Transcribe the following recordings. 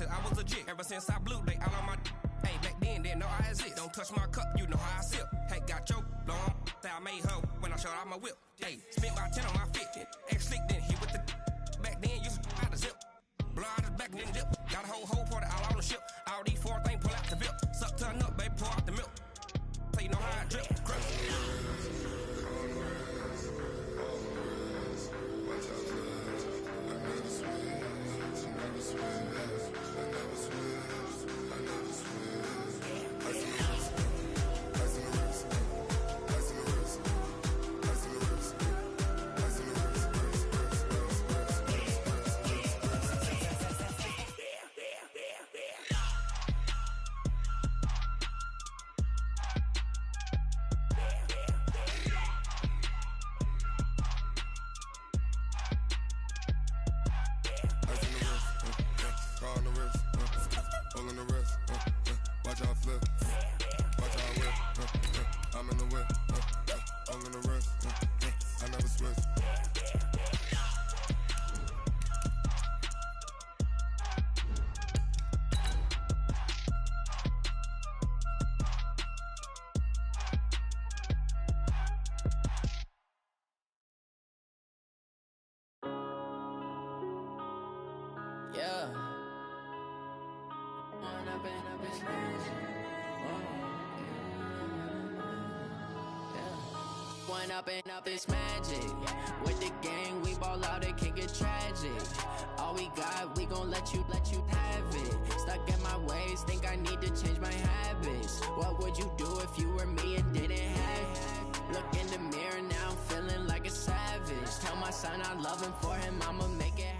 said I was legit. Ever since I blew, they all on my. Hey, back then, didn't know I exist. Don't touch my cup, you know how I sip. Hey, got your long. I made her when I showed out my whip. Hey, spent about 10 on my fit. Ex-slick, then hit with the. Back then, you out the zip. Blow out his back, then dip. Got a whole party all on the ship. All these four things, pull out the VIP. Suck to a nut, baby, pour out the milk. So you know how I drip. Yeah. One up and up is magic. With the gang, we ball out, it can get tragic. All we got, we gon' let you have it. Stuck in my ways, think I need to change my habits. What would you do if you were me and didn't have it? Look in the mirror, now I'm feeling like a savage. Tell my son I love him, for him I'ma make it happen.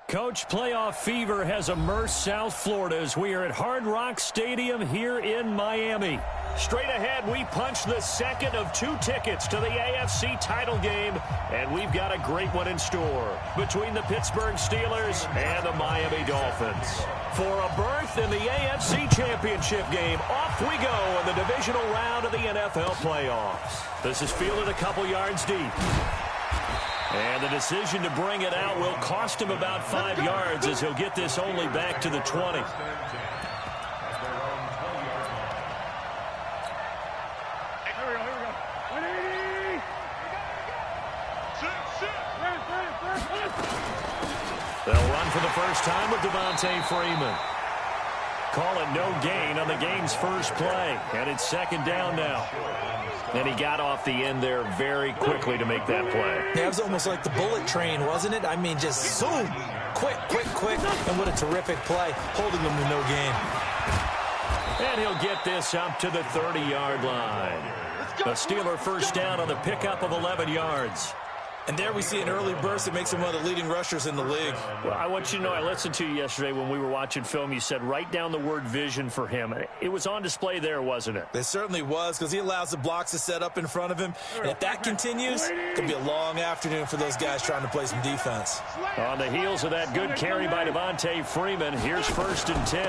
Coach, playoff fever has immersed South Florida as we are at Hard Rock Stadium here in Miami. Straight ahead, we punch the second of 2 tickets to the AFC title game, and we've got a great one in store between the Pittsburgh Steelers and the Miami Dolphins. For a berth in the AFC Championship game, off we go in the divisional round of the NFL playoffs. This is fielded a couple yards deep. And the decision to bring it out will cost him about 5 yards as he'll get this only back to the 20. They'll run for the first time with Devontae Freeman. Call it no gain on the game's first play. And it's second down now. And he got off the end there very quickly to make that play. That was almost like the bullet train, wasn't it? I mean, just zoom. Quick. And what a terrific play, holding them to no gain. And he'll get this up to the 30-yard line. A Steeler first down on the pickup of 11 yards. And there we see an early burst that makes him one of the leading rushers in the league. Well, I want you to know, I listened to you yesterday when we were watching film. You said write down the word vision for him. It was on display there, wasn't it? It certainly was, because he allows the blocks to set up in front of him. And if that continues, it could be a long afternoon for those guys trying to play some defense. On the heels of that good carry by Devontae Freeman, here's 1st and 10.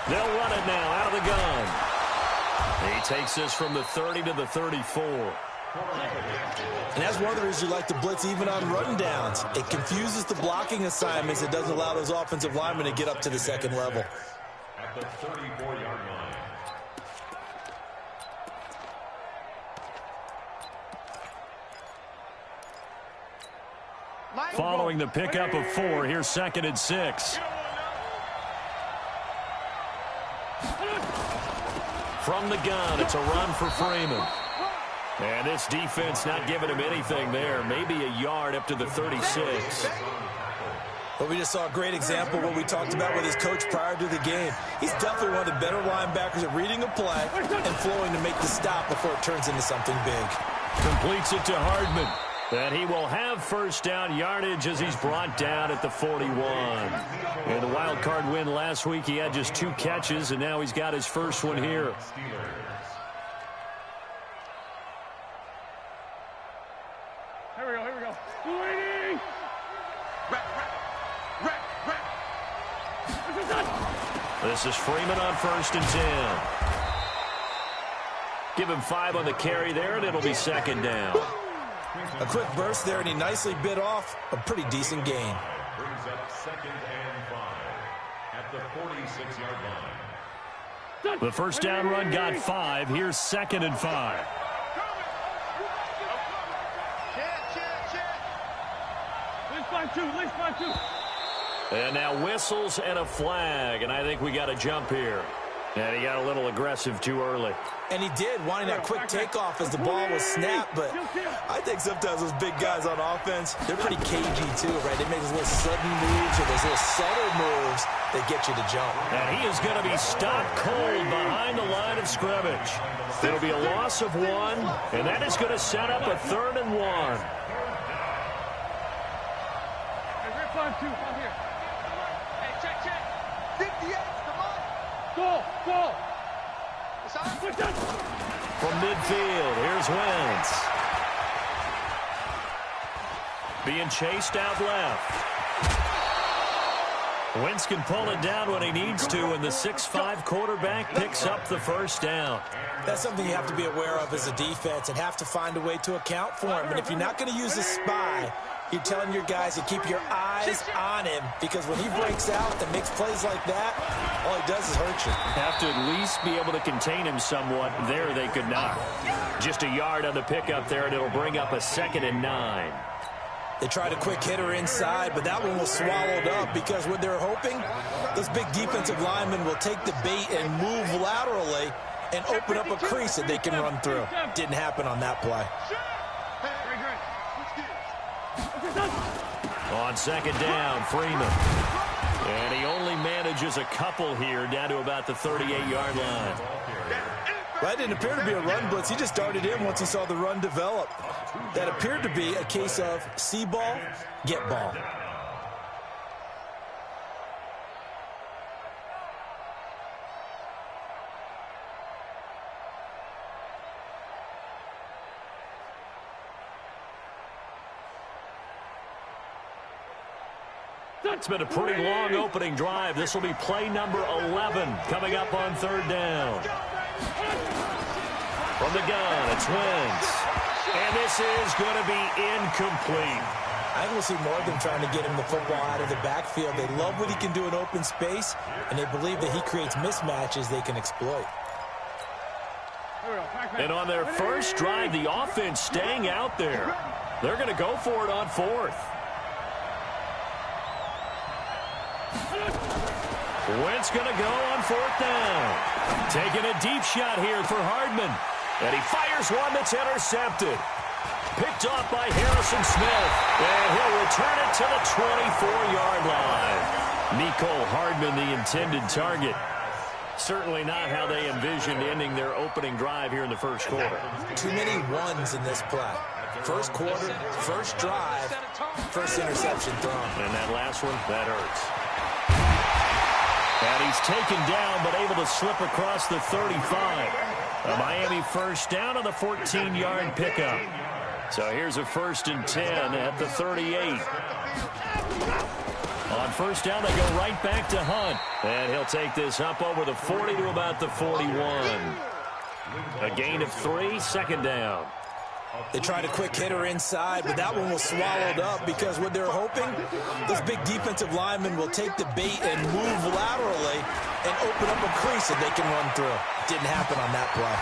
They'll run it now out of the gun. He takes this from the 30 to the 34. And that's one of the reasons you like to blitz even on run downs. It confuses the blocking assignments. It doesn't allow those offensive linemen to get up to the second level. At the 34-yard line. Following the pickup of 4, here's 2nd and 6. From the gun, it's a run for Freeman. And this defense not giving him anything there. Maybe a yard up to the 36. But we just saw a great example of what we talked about with his coach prior to the game. He's definitely one of the better linebackers at reading a play and flowing to make the stop before it turns into something big. Completes it to Hardman. And he will have first down yardage as he's brought down at the 41. In the wild card win last week, he had just 2 catches, and now he's got his first one here. Here we go. This is Freeman on 1st and 10. Give him 5 on the carry there, and it'll be 2nd down. A quick burst there, and he nicely bit off a pretty decent gain. brings up 2nd and 5 at the 46-yard line. The first down run got 5. Here's 2nd and 5. At least line two. And now whistles and a flag, and I think we got a jump here. And he got a little aggressive too early. And he did, wanting that quick takeoff as the ball was snapped. But I think sometimes those big guys on offense, they're pretty cagey too, right? They make those little sudden moves or those little subtle moves that get you to jump. And he is going to be stopped cold behind the line of scrimmage. It'll be a loss of 1, and that is going to set up a 3rd and 1. Line two, out here. Hey, check. 58, come on. Go. From midfield, here's Wentz. Being chased out left. Wentz can pull it down when he needs to, and the 6'5" quarterback picks up the first down. That's something you have to be aware of as a defense and have to find a way to account for him. And if you're not going to use a spy, you're telling your guys to keep your eyes on him, because when he breaks out and makes plays like that, all he does is hurt you. Have to at least be able to contain him somewhat. There they could not. Just a yard on the pickup there, and it'll bring up a 2nd and 9. They tried a quick hitter inside, but that one was swallowed up because what they're hoping, those big defensive linemen will take the bait and move laterally and open up a crease that they can run through. Didn't happen on that play. On 2nd down, Freeman. And he only manages a couple here down to about the 38-yard line. Well, that didn't appear to be a run blitz. He just darted in once he saw the run develop. That appeared to be a case of see ball, get ball. It's been a pretty long opening drive. This will be play number 11 coming up on 3rd down. From the gun, it's Wentz. And this is going to be incomplete. I think we'll see more of them trying to get him the football out of the backfield. They love what he can do in open space, and they believe that he creates mismatches they can exploit. And on their first drive, the offense staying out there. They're going to go for it on 4th. Wentz going to go on 4th down. Taking a deep shot here for Hardman. And he fires one that's intercepted. Picked off by Harrison Smith. And he'll return it to the 24-yard line. Mecole Hardman, the intended target. Certainly not how they envisioned ending their opening drive here in the first quarter. Too many ones in this play. First quarter, first drive, first interception thrown. And that last one, that hurts. And he's taken down, but able to slip across the 35. A Miami first down on the 14-yard pickup. So here's a 1st and 10 at the 38. On first down, they go right back to Hunt. And he'll take this up over the 40 to about the 41. A gain of 3, 2nd down. They tried a quick hitter inside, but that one was swallowed up because what they're hoping, those big defensive linemen will take the bait and move laterally and open up a crease that they can run through. Didn't happen on that play.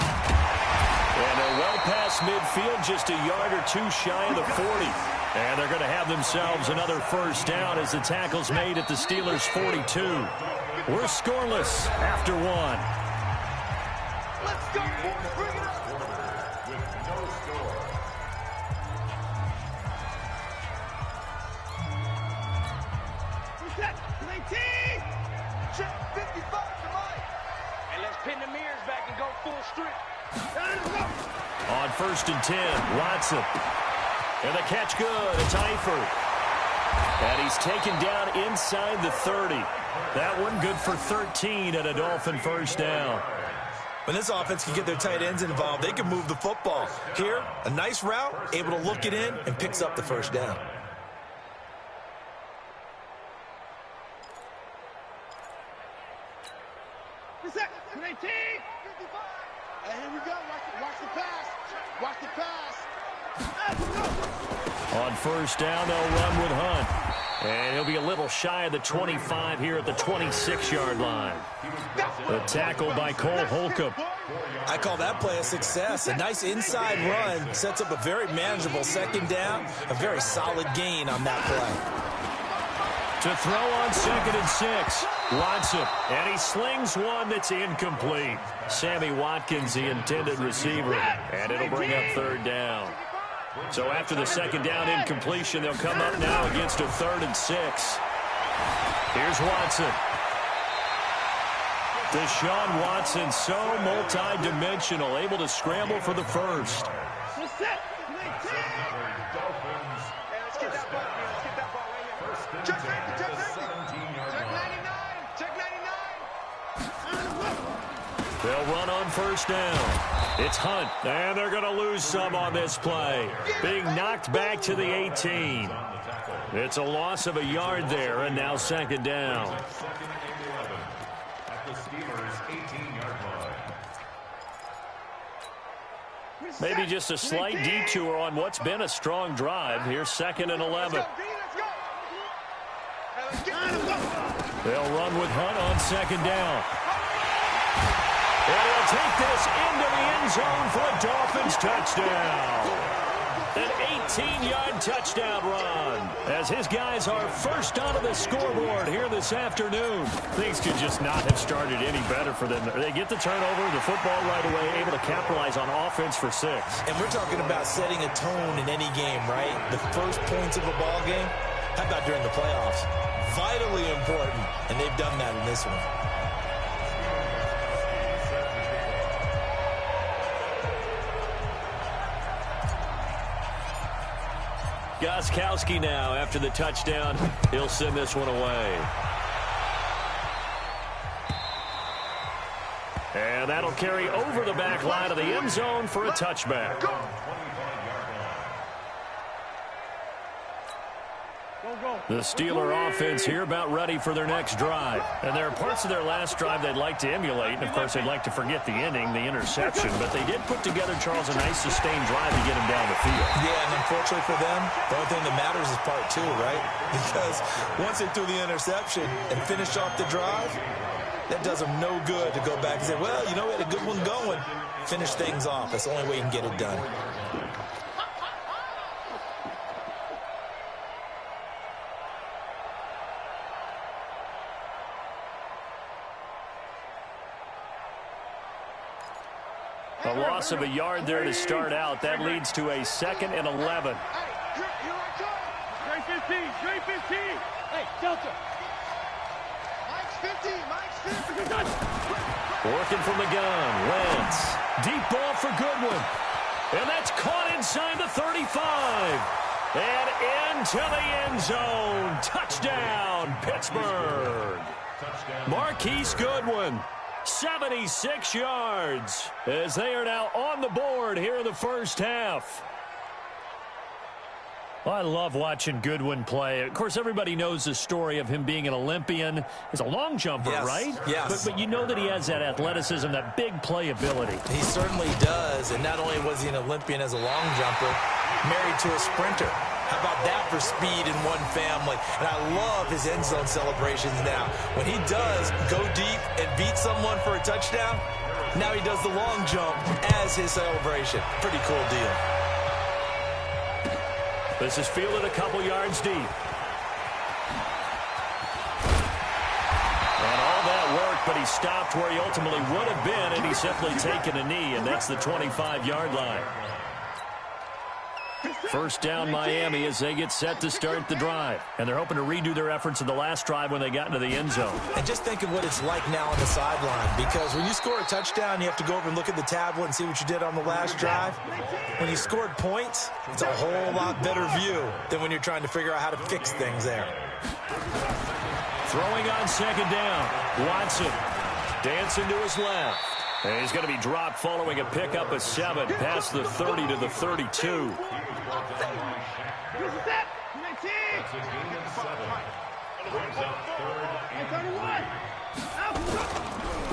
And they're well past midfield, just a yard or 2 shy of the 40. And they're going to have themselves another first down as the tackle's made at the Steelers' 42. We're scoreless after 1. Let's go. Bring it up. Check 55 to Mike. And let's pin the mirrors back and go full strip. On 1st and 10, Watson. And the catch good. It's Eifert. And he's taken down inside the 30. That one good for 13 at a Dolphin first down. When this offense can get their tight ends involved, they can move the football. Here, a nice route, able to look it in, and picks up the first down. Hey, here we go. Watch the pass. Watch the pass. On first down, they'll run with Hunt. And he'll be a little shy of the 25 here at the 26-yard line. The tackle by Cole Holcomb. I call that play a success. A nice inside run sets up a very manageable second down. A very solid gain on that play. To throw on 2nd and 6. Watson, and he slings one that's incomplete. Sammy Watkins, the intended receiver, and it'll bring up 3rd down. So after the 2nd down incompletion, they'll come up now against a 3rd and 6. Here's Watson. Deshaun Watson, so multi-dimensional, able to scramble for the first. They'll run on first down. It's Hunt, and they're going to lose some on this play. Being knocked back to the 18. It's a loss of a yard there, and now 2nd down. Maybe just a slight detour on what's been a strong drive. Here's 2nd and 11. They'll run with Hunt on 2nd down. And he'll take this into the end zone for a Dolphins touchdown. An 18-yard touchdown run as his guys are first onto the scoreboard here this afternoon. Things could just not have started any better for them. They get the turnover, the football right away, able to capitalize on offense for 6. And we're talking about setting a tone in any game, right? The first points of a ball game. How about during the playoffs? Vitally important, and they've done that in this one. Gostkowski now after the touchdown. He'll send this one away. And that'll carry over the back line of the end zone for a touchback. The Steeler offense here about ready for their next drive. And there are parts of their last drive they'd like to emulate. And, of course, they'd like to forget the ending, the interception. But they did put together, Charles, a nice sustained drive to get him down the field. Yeah, and unfortunately for them, the only thing that matters is part 2, right? Because once they threw the interception and finished off the drive, that does them no good to go back and say, well, you know, we had a good one going. Finish things off. That's the only way you can get it done. A loss of a yard there to start out. That leads to a 2nd and 11. Straight 15, straight 15. Hey, Delta. Mike's 50, Mike's 50. Working from the gun. Wentz. Deep ball for Goodwin. And that's caught inside the 35. And into the end zone. Touchdown, Pittsburgh. Marquise Goodwin. 76 yards as they are now on the board here in the first half. Well, I love watching Goodwin play. Of course, everybody knows the story of him being an Olympian. He's a long jumper, yes, right? Yes. But you know that he has that athleticism, that big playability. He certainly does. And not only was he an Olympian as a long jumper, married to a sprinter. How about that for speed in one family? And I love his end zone celebrations now. When he does go deep and beat someone for a touchdown, now he does the long jump as his celebration. Pretty cool deal. This is fielded a couple yards deep. And all that work, but he stopped where he ultimately would have been, and he's simply taken a knee, and that's the 25-yard line. First down Miami as they get set to start the drive. And they're hoping to redo their efforts in the last drive when they got into the end zone. And just think of what it's like now on the sideline, because when you score a touchdown, you have to go over and look at the tablet and see what you did on the last drive. When you scored points, it's a whole lot better view than when you're trying to figure out how to fix things there. Throwing on 2nd down, Watson dancing to his left. And he's going to be dropped following a pickup of 7 past the 30 to the 32.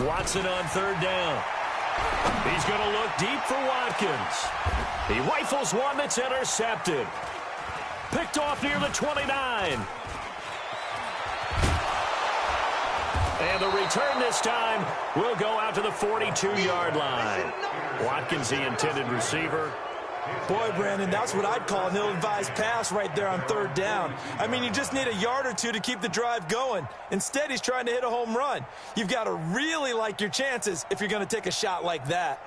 Watson on 3rd down. He's going to look deep for Watkins. He rifles one that's intercepted. Picked off near the 29. And the return this time will go out to the 42-yard line. Watkins, the intended receiver. Boy, Brandon, that's what I'd call an ill-advised pass right there on third down. I mean, you just need a yard or two to keep the drive going. Instead, he's trying to hit a home run. You've got to really like your chances if you're going to take a shot like that.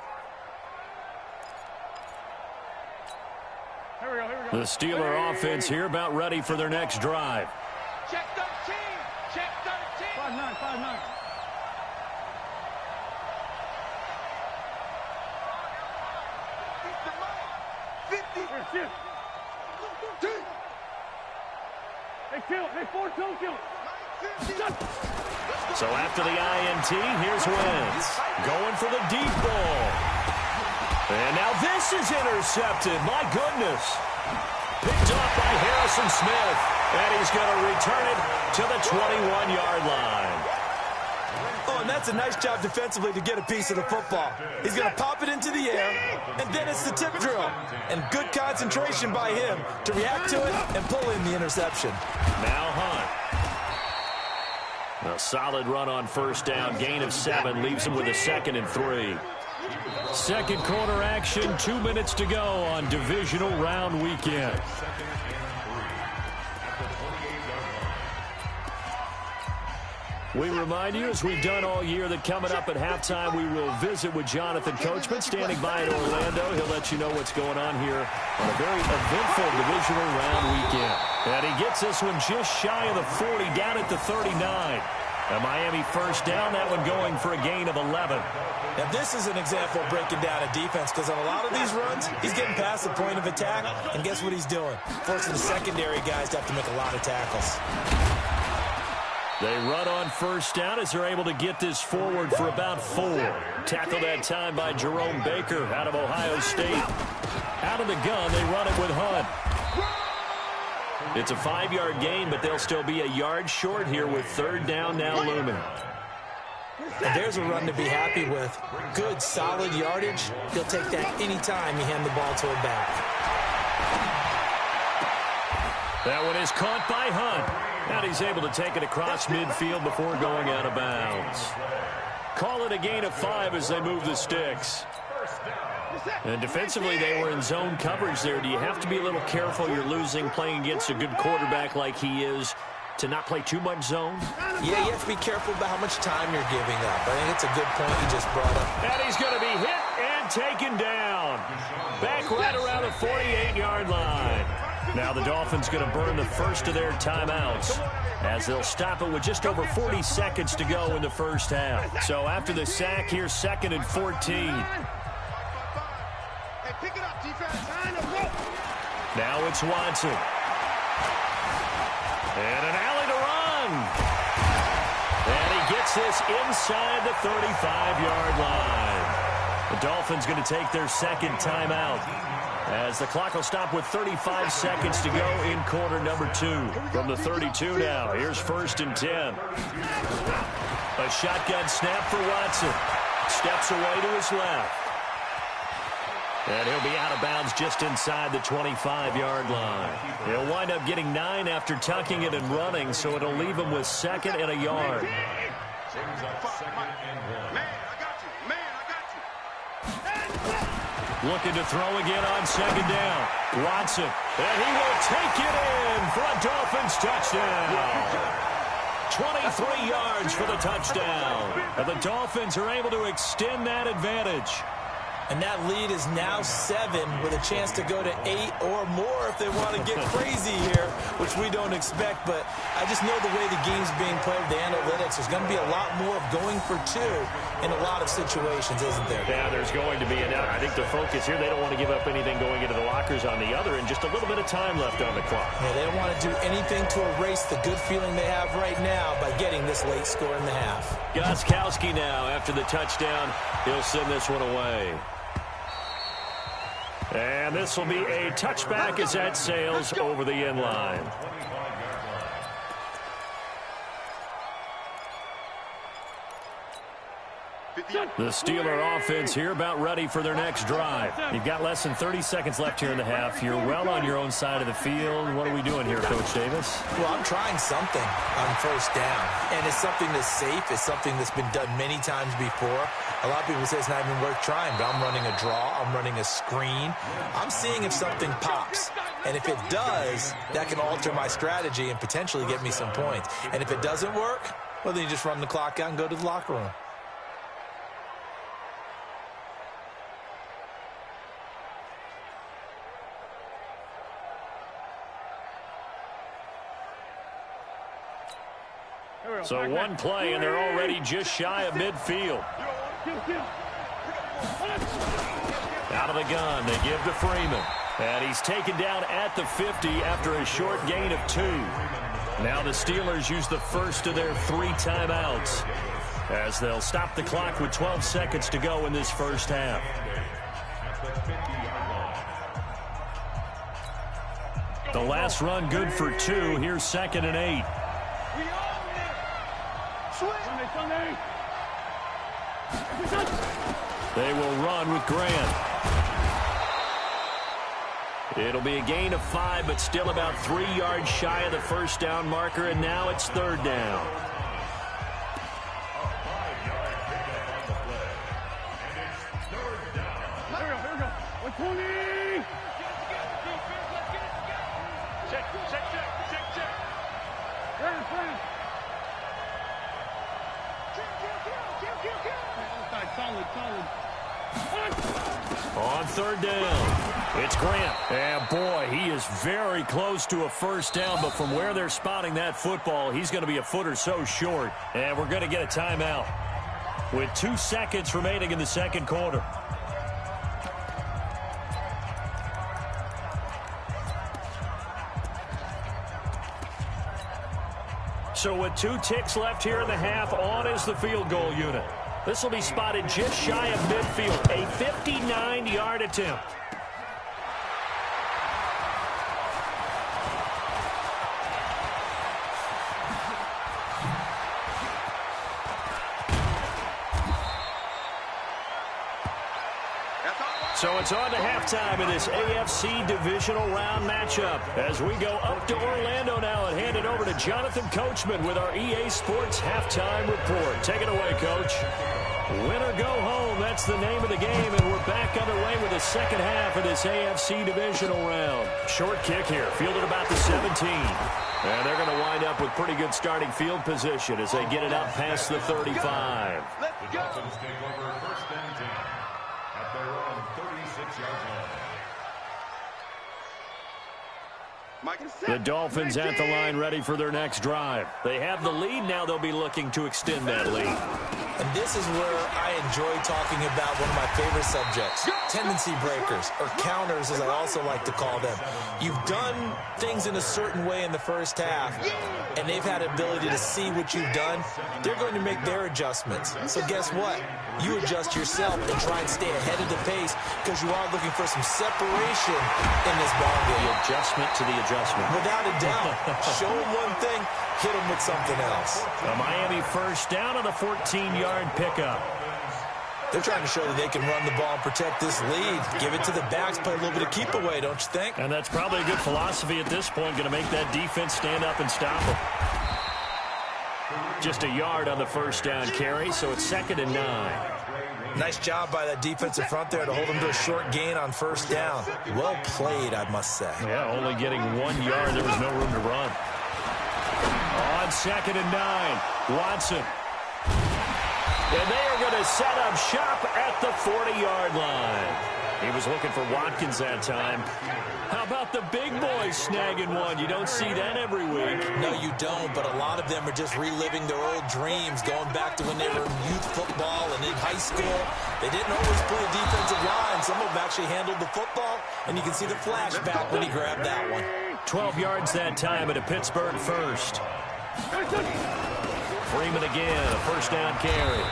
The Steeler offense here about ready for their next drive. Check 13. Check 13. 5-9, 5-9. So after the INT, here's Wentz. Going for the deep ball. And now this is intercepted. My goodness. Picked up by Harrison Smith. And he's going to return it to the 21-yard line. Oh, and that's a nice job defensively to get a piece of the football. He's going to pop it into the air, and then it's the tip drill. And good concentration by him to react to it and pull in the interception. Now Hunt. A solid run on first down. Gain of 7 leaves him with a 2nd and 3. Second quarter action, 2 minutes to go on divisional round weekend. We remind you, as we've done all year, that coming up at halftime, we will visit with Jonathan Coachman, standing by in Orlando. He'll let you know what's going on here on a very eventful divisional round weekend. And he gets this one just shy of the 40, down at the 39. A Miami first down, that one going for a gain of 11. Now, this is an example of breaking down a defense, because on a lot of these runs, he's getting past the point of attack, and guess what he's doing? Forcing the secondary guys to have to make a lot of tackles. They run on first down as they're able to get this forward for about 4. Tackled that time by Jerome Baker out of Ohio State. Out of the gun, they run it with Hunt. It's a 5-yard gain, but they'll still be a yard short here with third down now looming. And there's a run to be happy with. Good, solid yardage. He'll take that anytime you hand the ball to a back. That one is caught by Hunt. And he's able to take it across midfield before going out of bounds. Call it a gain of 5 as they move the sticks. And defensively, they were in zone coverage there. Do you have to be a little careful? You're losing, playing against a good quarterback like he is, to not play too much zone? Yeah, you have to be careful about how much time you're giving up. I think it's a good point you just brought up. And he's going to be hit and taken down. Back right around the 48-yard line. Now the Dolphins going to burn the first of their timeouts as they'll stop it with just over 40 seconds to go in the first half. So after the sack, here's 2nd and 14. Now it's Watson. And an alley to run. And he gets this inside the 35-yard line. The Dolphins going to take their second timeout as the clock will stop with 35 seconds to go in quarter number 2. From the 32 now, here's 1st and 10. A shotgun snap for Watson. Steps away to his left. And he'll be out of bounds just inside the 25-yard line. He'll wind up getting 9 after tucking it and running, so it'll leave him with 2nd and a yard. Looking to throw again on 2nd down. Watson, and he will take it in for a Dolphins touchdown. 23 yards for the touchdown. And the Dolphins are able to extend that advantage. And that lead is now 7 with a chance to go to 8 or more if they want to get crazy here, which we don't expect. But I just know the way the game's being played, the analytics, there's going to be a lot more of going for 2 in a lot of situations, isn't there? Yeah, there's going to be. And I think the focus here, they don't want to give up anything going into the lockers on the other, and just a little bit of time left on the clock. Yeah, they don't want to do anything to erase the good feeling they have right now by getting this late score in the half. Gostkowski now, after the touchdown, he'll send this one away. And this will be a touchback as that sails over the end line. The Steeler offense here about ready for their next drive. You've got less than 30 seconds left here in the half. You're well on your own side of the field. What are we doing here, Coach Davis? Well, I'm trying something on first down, and it's something that's safe. It's something that's been done many times before. A lot of people say it's not even worth trying, but I'm running a draw. I'm running a screen. I'm seeing if something pops. And if it does, that can alter my strategy and potentially get me some points. And if it doesn't work, well, then you just run the clock out and go to the locker room. So one play, and they're already just shy of midfield. Out of the gun, they give to Freeman. And he's taken down at the 50 after a short gain of 2. Now the Steelers use the first of their 3 timeouts, as they'll stop the clock with 12 seconds to go in this first half. The last run good for 2. Here's 2nd and 8. They will run with Grant. It'll be a gain of 5, but still about 3 yards shy of the first down marker, and now it's 3rd down. On 3rd down, it's Grant. And boy, he is very close to a first down, but from where they're spotting that football, he's going to be a foot or so short. And we're going to get a timeout with 2 seconds remaining in the second quarter. So with 2 ticks left here in the half, on is the field goal unit. This will be spotted just shy of midfield, a 59-yard attempt. So it's on to halftime in this AFC divisional round matchup as we go up to Orlando now and hand it over to Jonathan Coachman with our EA Sports halftime report. Take it away, Coach. Win or go home, that's the name of the game, and we're back underway with the second half of this AFC divisional round. Short kick here, fielded about the 17. And they're going to wind up with pretty good starting field position as they get it up past the 35. The Dolphins take over 1st and 10 at their own 36-yard line. The Dolphins at the line ready for their next drive. They have the lead. Now they'll be looking to extend that lead. And this is where I enjoy talking about one of my favorite subjects, tendency breakers, or counters as I also like to call them. You've done things in a certain way in the first half, and they've had ability to see what you've done. They're going to make their adjustments. So guess what? You adjust yourself and try and stay ahead of the pace because you are looking for some separation in this ball game. The adjustment to the adjustment. Without a doubt. Show them one thing, hit them with something else. A Miami first down on a 14-yard pickup. They're trying to show that they can run the ball and protect this lead. Give it to the backs, play a little bit of keep away, don't you think? And that's probably a good philosophy at this point, going to make that defense stand up and stop them. Just a yard on the first down carry, so it's 2nd and 9. Nice job by that defensive front there to hold them to a short gain on first down. Well played, I must say. Yeah, only getting 1 yard. There was no room to run. On 2nd and 9, Watson. And they are going to set up shop at the 40-yard line. He was looking for Watkins that time. How about the big boys snagging one? You don't see that every week. No, you don't, but a lot of them are just reliving their old dreams, going back to when they were in youth football and in high school. They didn't always play a defensive line. Some of them actually handled the football, and you can see the flashback when he grabbed that one. 12 yards that time at a Pittsburgh first. Freeman again, a first down carry.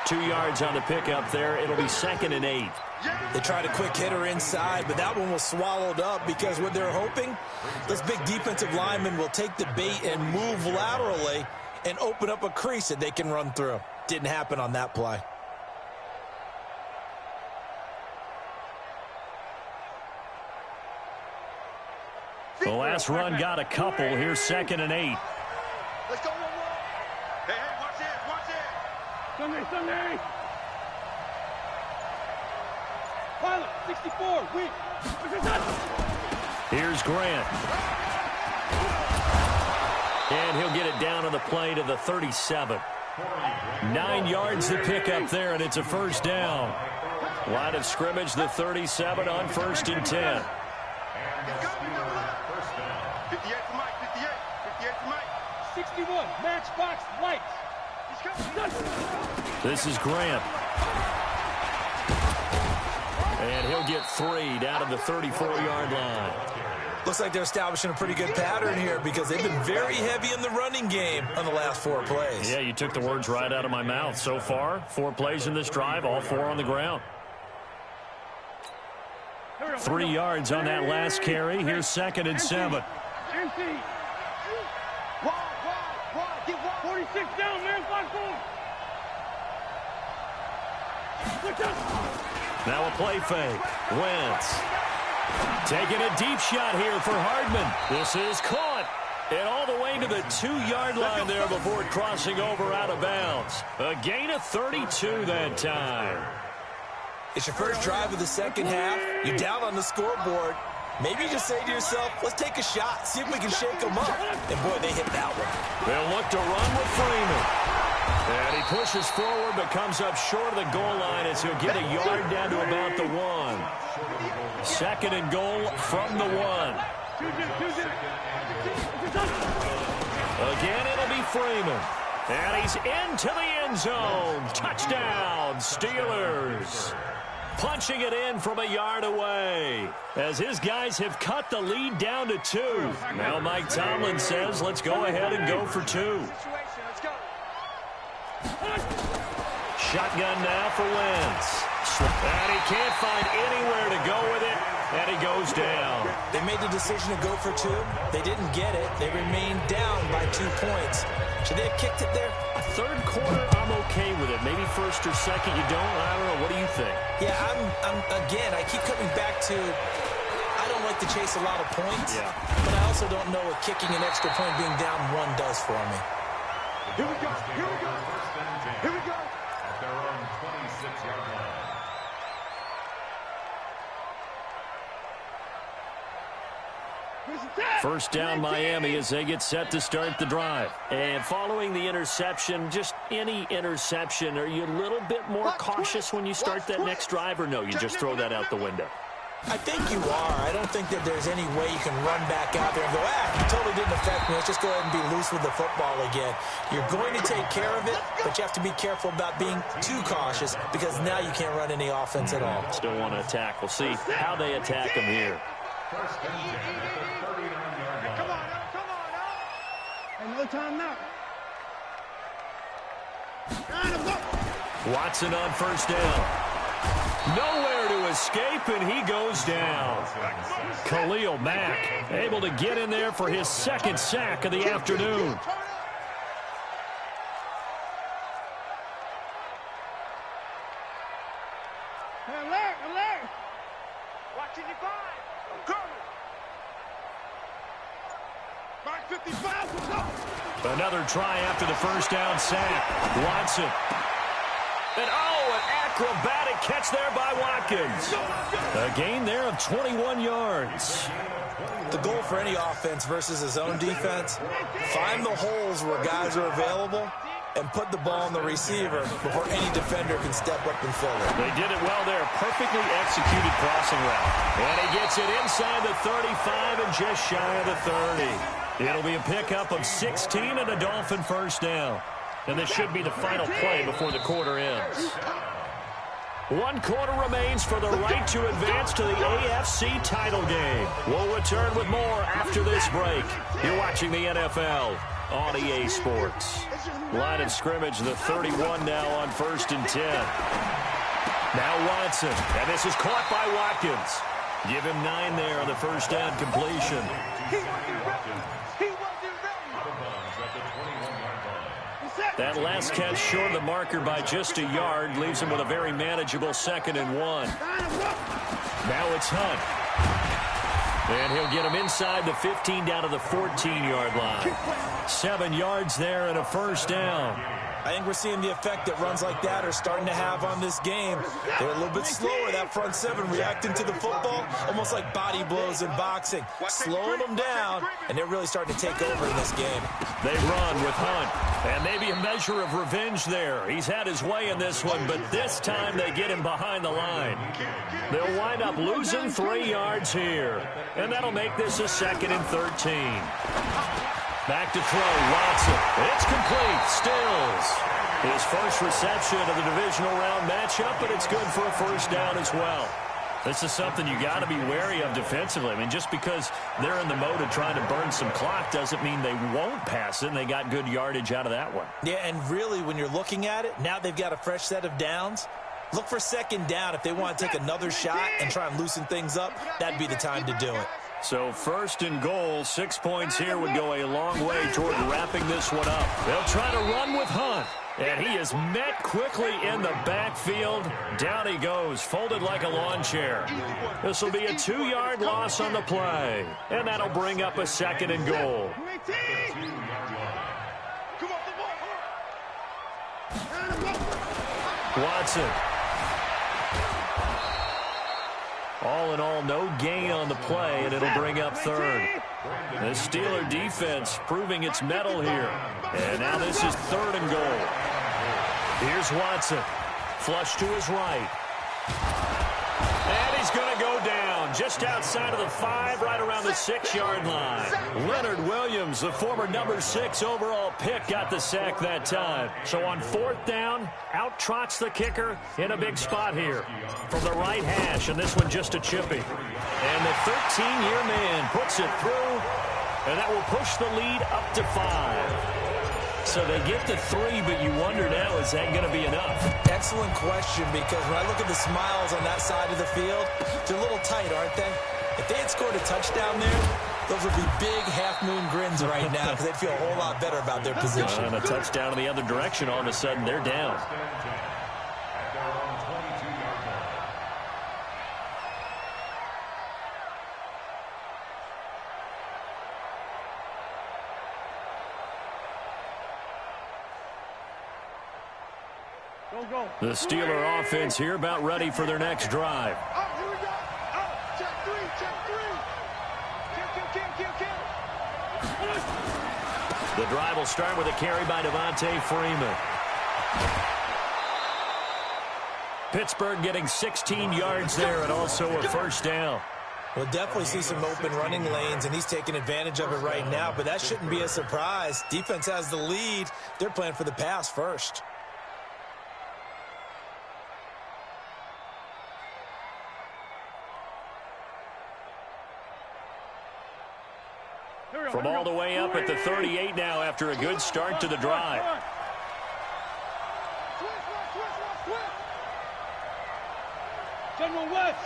2 yards on the pickup there. It'll be 2nd and 8. They tried a quick hitter inside, but that one was swallowed up because what they're hoping, this big defensive lineman will take the bait and move laterally and open up a crease that they can run through. didn't happen on that play. The last run got a couple. Here's 2nd and 8. Let's go, 1-1. Hey, watch it. Sunday. Pilot, 64, weak. Here's Grant. And he'll get it down on the play to the 37. 9 yards to pick up there, and it's a first down. Line of scrimmage, the 37 on 1st and 10. 58 to Mike, 58 to Mike. 61, matchbox lights. This is Grant. And he'll get 3 down to the 34-yard line. Looks like they're establishing a pretty good pattern here because they've been very heavy in the running game on the last 4 plays. Yeah, you took the words right out of my mouth. So far, 4 plays in this drive, all 4 on the ground. 3 yards on that last carry. Here's 2nd and 7. Empty. Wide. Get wide. 46 down, man. 5-4. Now a play fake. Wentz. Taking a deep shot here for Hardman. This is caught. And all the way to the 2-yard line there before crossing over out of bounds. A gain of 32 that time. It's your first drive of the second half. You're down on the scoreboard. Maybe you just say to yourself, let's take a shot, see if we can shake them up. And, boy, they hit that one. They'll look to run with Freeman. And he pushes forward but comes up short of the goal line as he'll get a yard down to about the 1. 2nd and goal from the 1. Again, it'll be Freeman. And he's into the end zone. Touchdown, Steelers. Punching it in from a yard away as his guys have cut the lead down to 2. Now Mike Tomlin says, let's go ahead and go for 2. Shotgun now for Wentz. And he can't find anywhere to go with it, and he goes down. They made the decision to go for 2. They didn't get it. They remained down by 2 points. Should they have kicked it there? A third quarter, I'm okay with it. Maybe first or second, you don't. I don't know. What do you think? Yeah, again, I keep coming back to I don't like to chase a lot of points, but I also don't know what kicking an extra point being down 1 does for me. Here we go. At their own 26-yard line. First down Miami as they get set to start the drive. And following the interception, just any interception, are you a little bit more cautious when you start that next drive, or no, you just throw that out the window? I think you are. I don't think that there's any way you can run back out there and go, it totally didn't affect me. Let's just go ahead and be loose with the football again. You're going to take care of it, but you have to be careful about being too cautious because now you can't run any offense at all. Still want to attack. We'll see how they attack them here. First and 10 at the 39-yard line. Come on now. And no time now. Watson on first down. Nowhere to escape, and he goes down. Khalil Mack able to get in there for his 2nd sack of the afternoon. Alert! Watch 55. I'm coming. Mark 55. Another try after the first down sack. Watson. And an acrobatic catch there by Watkins. A gain there of 21 yards. The goal for any offense versus his own defense, find the holes where guys are available and put the ball on the receiver before any defender can step up and fill it. They did it well there. Perfectly executed crossing route. And he gets it inside the 35 and just shy of the 30. It'll be a pickup of 16 and a Dolphin first down. And this should be the final play before the quarter ends. 1 quarter remains for the right to advance to the AFC title game. We'll return with more after this break. You're watching the NFL on EA Sports. Line of scrimmage, the 31 now on 1st and 10. Now Watson, and this is caught by Watkins. Give him 9 there on the first down completion. That last catch short of the marker by just a yard leaves him with a very manageable 2nd and 1. Now it's Hunt. And he'll get him inside the 15 down to the 14-yard line. 7 yards there and a first down. I think we're seeing the effect that runs like that are starting to have on this game. They're a little bit slower, that front 7, reacting to the football, almost like body blows in boxing. Slowing them down, and they're really starting to take over in this game. They run with Hunt, and maybe a measure of revenge there. He's had his way in this one, but this time they get him behind the line. They'll wind up losing 3 yards here, and that'll make this a 2nd and 13. Back to throw, Watson. It's complete. Stills. His first reception of the divisional round matchup, but it's good for a first down as well. This is something you got to be wary of defensively. I mean, just because they're in the mode of trying to burn some clock doesn't mean they won't pass it, and they got good yardage out of that one. Yeah, and really, when you're looking at it, now they've got a fresh set of downs. Look for 2nd down. If they want to take another shot and try and loosen things up, that'd be the time to do it. So 1st and goal, 6 points here would go a long way toward wrapping this one up. They'll try to run with Hunt, and he is met quickly in the backfield. Down he goes, folded like a lawn chair. This will be a 2-yard loss on the play, and that'll bring up a 2nd and goal. Watson. All in all, no gain on the play, and it'll bring up 3rd. The Steeler defense proving its mettle here. And now this is 3rd and goal. Here's Watson. Flush to his right. And he's going to go down just outside of the 5, right around the 6-yard line. Leonard Williams, the former number 6 overall pick, got the sack that time. So on 4th down, out trots the kicker in a big spot here from the right hash, and this one just a chippy. And the 13-year man puts it through, and that will push the lead up to 5. So they get to 3, but you wonder now, is that going to be enough? Excellent question, because when I look at the smiles on that side of the field, they're a little tight, aren't they? If they had scored a touchdown there, those would be big half-moon grins right now, because they'd feel a whole lot better about their position. And a touchdown in the other direction, all of a sudden they're down. The Steeler offense here about ready for their next drive. Here we go. Check 3, check 3. The drive will start with a carry by Devontae Freeman. Pittsburgh getting 16 yards there and also a first down. We'll definitely see some open running lanes, and he's taking advantage of it right now, but that shouldn't be a surprise. Defense has the lead. They're playing for the pass first. From all the way up at the 38 now after a good start to the drive. General West.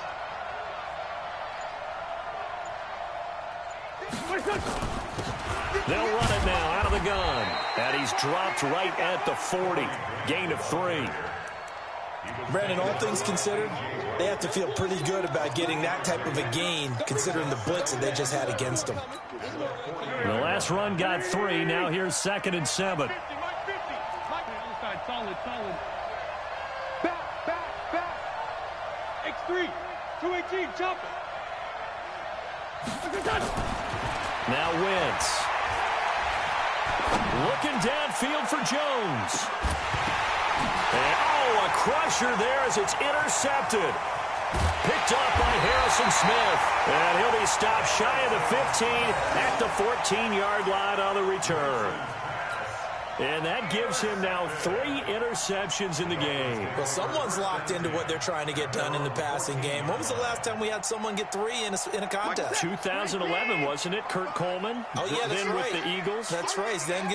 They'll run it now out of the gun. And he's dropped right at the 40. Gain of 3. Brandon, all things considered, they have to feel pretty good about getting that type of a gain, considering the blitz that they just had against them. The last run got 3. Now here's 2nd and 7. Solid. Back. X3. 218. Chop it. Now Wentz. Looking downfield for Jones. And, a crusher there as it's intercepted. Picked up by Harrison Smith. And he'll be stopped shy of the 15 at the 14-yard line on the return. And that gives him now 3 interceptions in the game. Well, someone's locked into what they're trying to get done in the passing game. When was the last time we had someone get 3 in a contest? 2011, wasn't it? Kurt Coleman? Oh, yeah, that's then right. With the Eagles? That's right. Then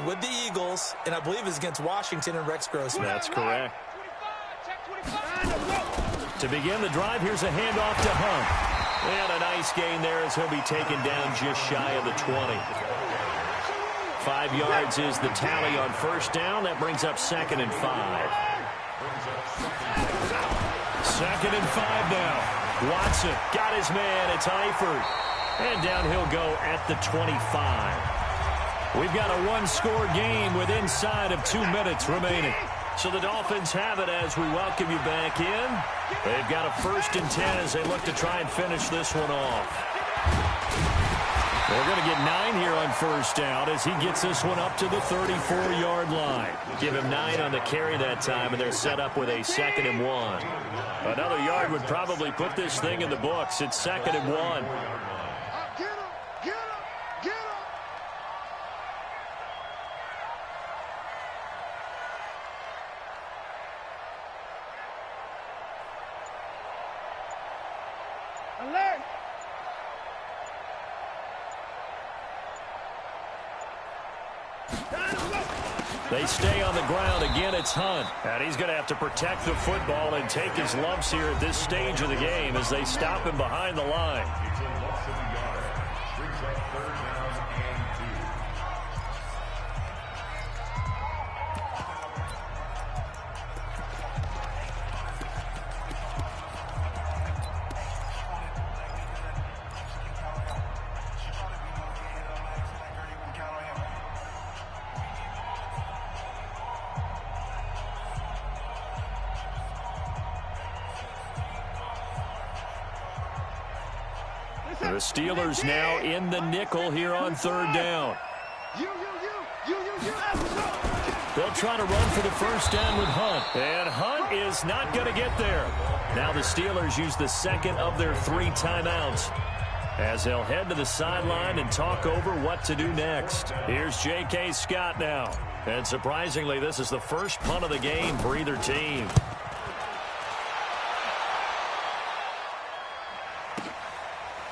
with the Eagles, and I believe it's against Washington and Rex Grossman. That's correct. To begin the drive, here's a handoff to Hunt. And a nice gain there as he'll be taken down just shy of the 20. 5 yards is the tally on first down. That brings up 2nd and 5. 2nd and 5 now. Watson got his man. It's Eifert. And down he'll go at the 25. We've got a one-score game with inside of 2 minutes remaining. So the Dolphins have it as we welcome you back in. They've got a 1st and 10 as they look to try and finish this one off. They're going to get 9 here on first down as he gets this one up to the 34-yard line. Give him 9 on the carry that time, and they're set up with a 2nd and 1. Another yard would probably put this thing in the books. It's 2nd and 1. They stay on the ground. Again, it's Hunt. And he's going to have to protect the football and take his lumps here at this stage of the game as they stop him behind the line. The Steelers now in the nickel here on 3rd down. They'll try to run for the first down with Hunt. And Hunt is not going to get there. Now the Steelers use the 2nd of their 3 timeouts as they'll head to the sideline and talk over what to do next. Here's J.K. Scott now. And surprisingly, this is the first punt of the game for either team.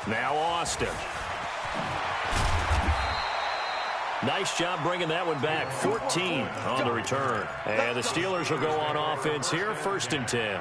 Now Austin. Nice job bringing that one back. 14 on the return. And the Steelers will go on offense here. 1st and 10.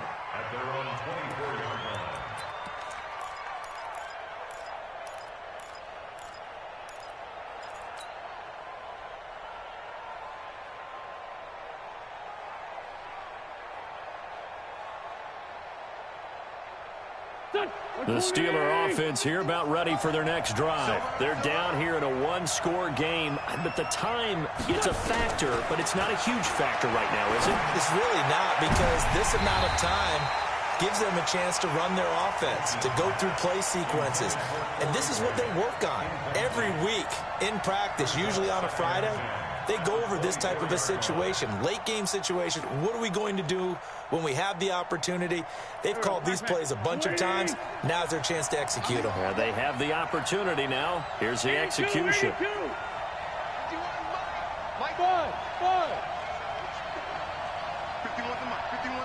The Steeler offense here about ready for their next drive. They're down here in a one-score game, but the time, it's a factor, but it's not a huge factor right now, is it? It's really not, because this amount of time gives them a chance to run their offense, to go through play sequences. And this is what they work on every week in practice, usually on a Friday. They go over this type of a situation, late game situation. What are we going to do when we have the opportunity? They've called these plays a bunch of times. Now's their chance to execute them. Yeah, they have the opportunity now. Here's the execution. 51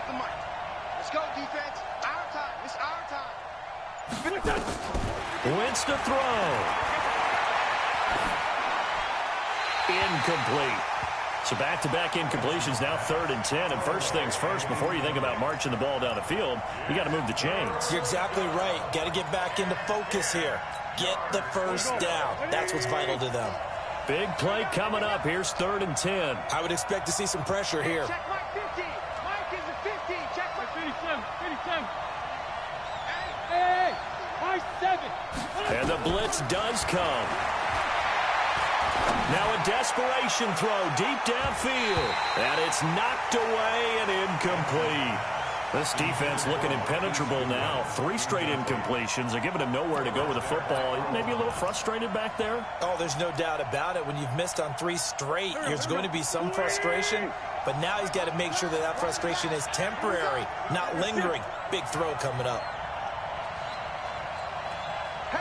the mic. Let's go, defense. Our time. It's our time. Wentz to throw. Incomplete. So back-to-back incompletions, now 3rd and 10. And first things first, before you think about marching the ball down the field, you got to move the chains. You're exactly right. Got to get back into focus here. Get the first down. That's what's vital to them. Big play coming up. Here's 3rd and 10. I would expect to see some pressure here. Check Mike 50. Mike is the 50. Check Mike 57. Hey, Mike 7. And the blitz does come. Now a desperation throw deep downfield. And it's knocked away and incomplete. This defense looking impenetrable now. 3 straight incompletions. They're giving him nowhere to go with the football. Maybe a little frustrated back there. Oh, there's no doubt about it. When you've missed on 3 straight, there's going to be some frustration. But now he's got to make sure that that frustration is temporary, not lingering. Big throw coming up. Hey,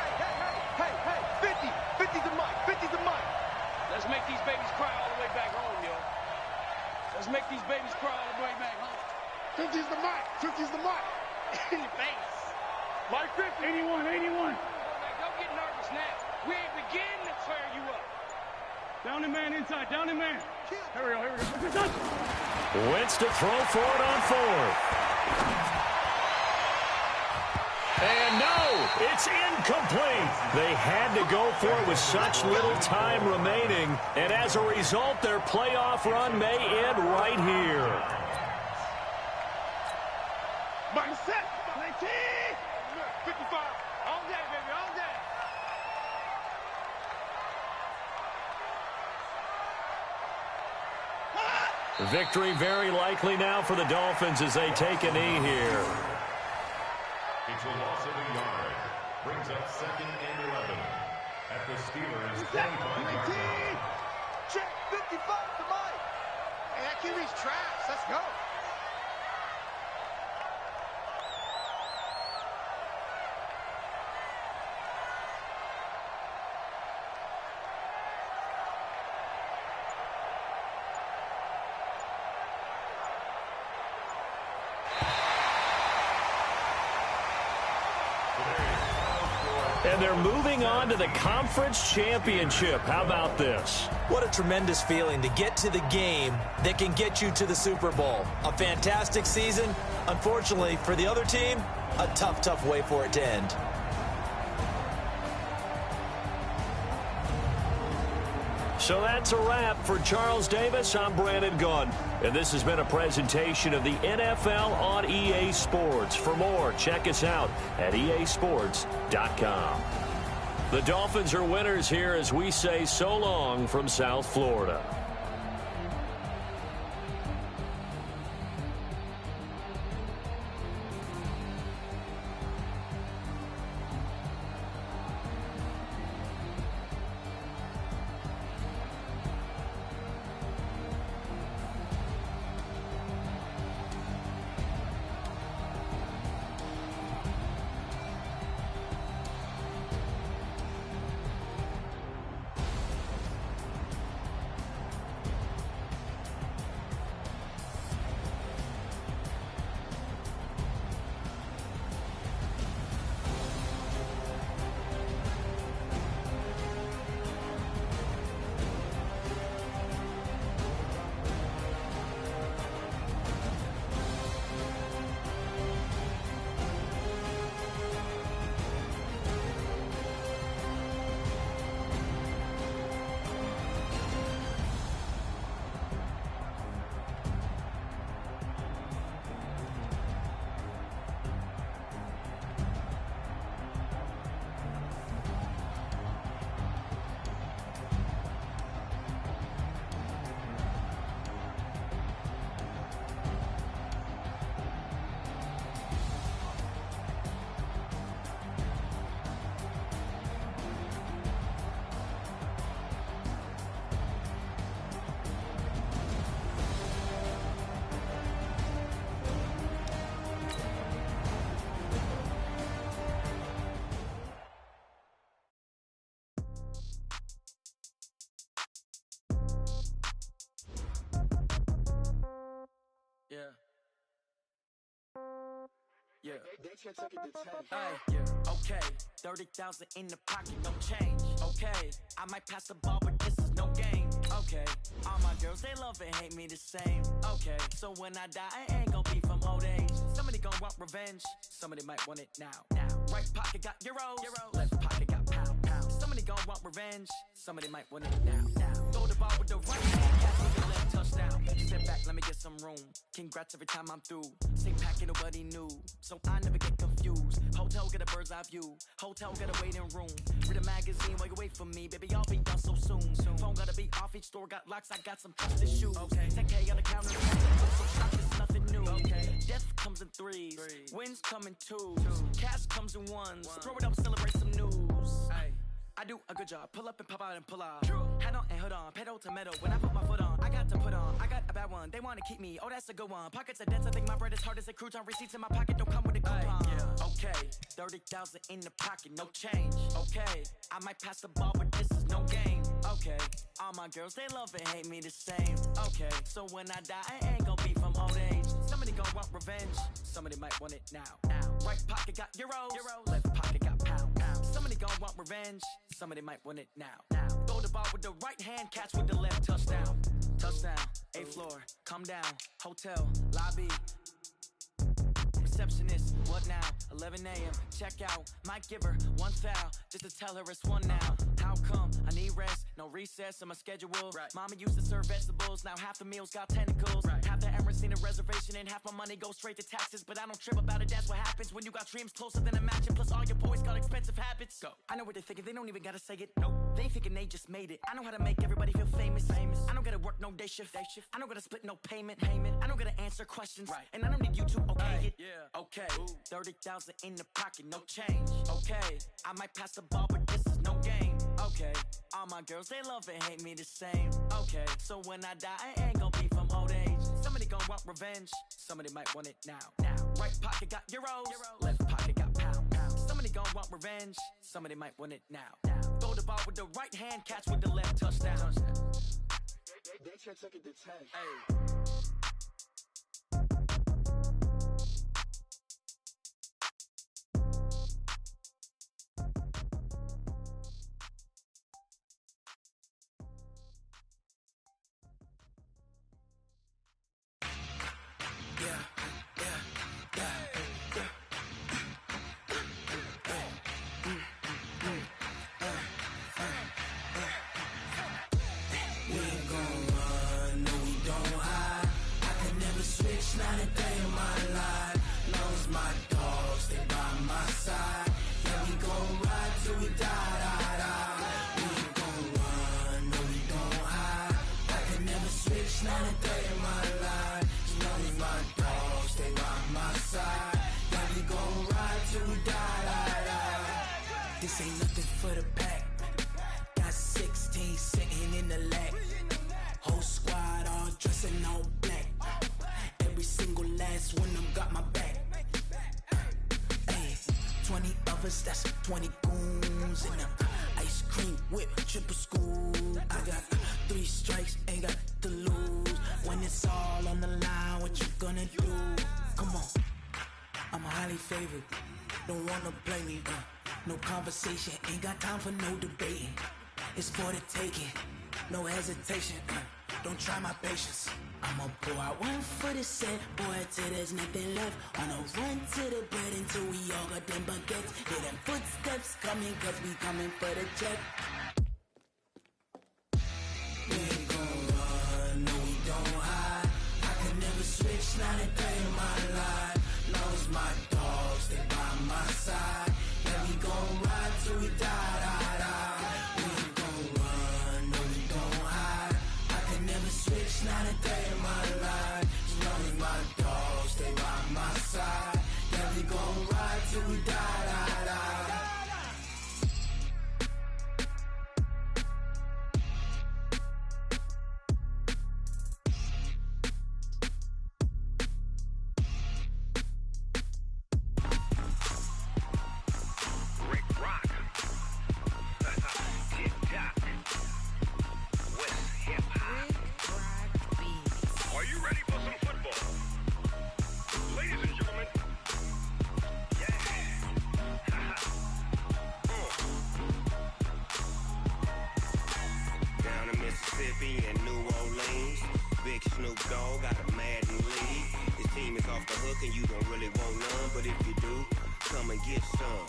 50's the mic. 50's the mic. Let's make these babies cry all the way back home, yo. Let's make these babies cry all the way back home. 50's the mic. 50's the mic. In your face. Mike 50. 81. Don't get nervous now. We ain't beginning to tear you up. Down the man inside. Down the man. Here we go. Wentz to throw for it on 4th. And no, It's incomplete. They had to go for it with such little time remaining, and as a result, their playoff run may end right here. Mike set. 19. 55. All day, baby, all day. Victory very likely now for the Dolphins as they take a knee here. It's a loss of a yard. Brings up 2nd and 11 at the Steelers' 25-yard line. Check 55 to Mike. Hey, that QB's trash. Let's go. And they're moving on to the conference championship. How about this? What a tremendous feeling to get to the game that can get you to the Super Bowl. A fantastic season. Unfortunately, for the other team, a tough, tough way for it to end. So that's a wrap. For Charles Davis, I'm Brandon Gunn. And this has been a presentation of the NFL on EA Sports. For more, check us out at easports.com. The Dolphins are winners here as we say so long from South Florida. Yeah. Yeah. Okay. 30,000 in the pocket, no change. Okay. I might pass the ball, but this is no game. Okay. All my girls, they love and hate me the same. Okay. So when I die, I ain't gonna be from old age. Somebody gonna want revenge. Somebody might want it now. Right pocket got euros. Left pocket got pound. Somebody gonna want revenge. Somebody might want it now. Throw the ball with the right hand, catch with the left touchdown. Step back, let me get some room. Congrats every time I'm through. Same packet, nobody knew. So I never get confused. Hotel get a bird's eye view. Hotel get a waiting room. Read a magazine while you wait for me. Baby, I'll be done so soon. Phone gotta be off, each store got locks. I got some trusted shoes. 10K on the counter. So shock is nothing new. Death comes in threes. Wins come in twos. Cash comes in ones. Throw it up, celebrate some news. I do a good job. Pull up and pop out and pull out. Head on and hood on. Pedal to metal. When I put my foot on, I got to put on. I got a bad one. They want to keep me. Oh, that's a good one. Pockets are dense. I think my bread is hard as a crouton. Receipts in my pocket don't come with a coupon. Okay. 30,000 in the pocket. No change. Okay. I might pass the ball, but this is no game. Okay. All my girls, they love and hate me the same. Okay. So when I die, I ain't gonna be from old age. Somebody gonna want revenge. Somebody might want it now. Right pocket got euros. Left pocket got pound. Somebody gonna want revenge. Somebody might want it now. Throw the ball with the right hand, catch with the left touchdown. Touchdown, 8th floor, come down, hotel, lobby. Receptionist, What now? 11 a.m. Check out. Might give her one foul just to tell her it's one now. How come? I need rest. No recess in my schedule. Right. Mama used to serve vegetables. Now half the meals got tentacles. Right. Half the Emirates need a reservation and half my money goes straight to taxes. But I don't trip about it. That's what happens when you got dreams closer than a matching. Plus all your boys got expensive habits. Go. I know what they're thinking. They don't even gotta say it. Nope. They thinking they just made it. I know how to make everybody feel famous. I don't gotta work no day shift. I don't gotta split no payment. I don't gotta answer questions. Right. And I don't need you to okay it. Yeah. Okay. 30,000 in the pocket, no change. Okay. I might pass the ball, but this is no game. Okay. All my girls, they love and hate me the same. Okay. So when I die, I ain't gonna be from old age. Somebody gon' want revenge. Somebody might want it now. Right pocket got euros. Left pocket got pounds. Somebody gon' want revenge. Somebody might want it now. Throw the ball with the right hand, catch with the left, touchdown. They can't take it to 10. Hey. Not a day in my life. Long as my dogs, they by my side. Yeah, we gon' ride till we die. We ain't gon' run, no, we don't hide. I can never switch, not a day in my life. As long as my dogs, they by my side. Yeah, we gon' ride till we die. This ain't nothing for the pack. Got 16 sitting in the lap. Whole squad all dressing all black. Every single last one of them got my back. Hey, 20 of us, that's 20 goons in them. Ice cream whip, triple scoop. I got 3 strikes, ain't got to lose. When it's all on the line, what you gonna do? Come on, I'm highly favored. Don't wanna play me, no conversation. Ain't got time for no debating. It's for the taking, no hesitation. Don't try my patience. I'ma pour out one for the set, boy, till there's nothing left. On a run to the bread until we all got them baguettes. Hear them footsteps coming, cause we coming for the check. We ain't gon' run, no, we don't hide. I can never switch, not a day in my life. Long as my dogs, they by my side. Yeah, we gon' ride till we die. We ain't gon' run, no, we don't hide. I can never switch, not a day in my life. As long as my dogs stay by my side. Yeah, we gon' ride till we die. Rick Rock. TikTok. West Hip Hop. Are you ready for some football? Ladies and gentlemen. Yeah. Down in Mississippi and New Orleans, Big Snoop Dogg got a Madden lead. His team is off the hook and you don't really want none, but if you do, come and get some.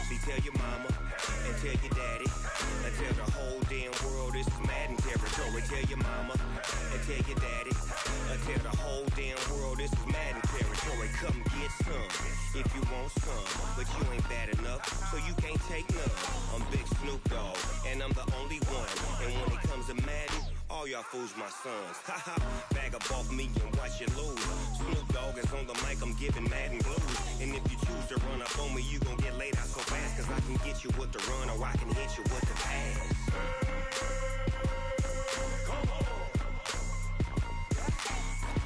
See, tell your mama and tell your daddy and tell the whole damn world this is Madden territory. Tell your mama and tell your daddy and tell the whole damn world this is Madden territory. Come get some if you want some, but you ain't bad enough, so you can't take none. I'm Big Snoop Dogg and I'm the only one. And when it comes to Madden, all y'all fools my sons. Haha, bag up off me and watch you lose. Snoop Dogg is on the mic, I'm giving Madden blues. And if you choose to run up on me, you gon' get laid out so fast. Cause I can get you with the run or I can hit you with the pass. Come on.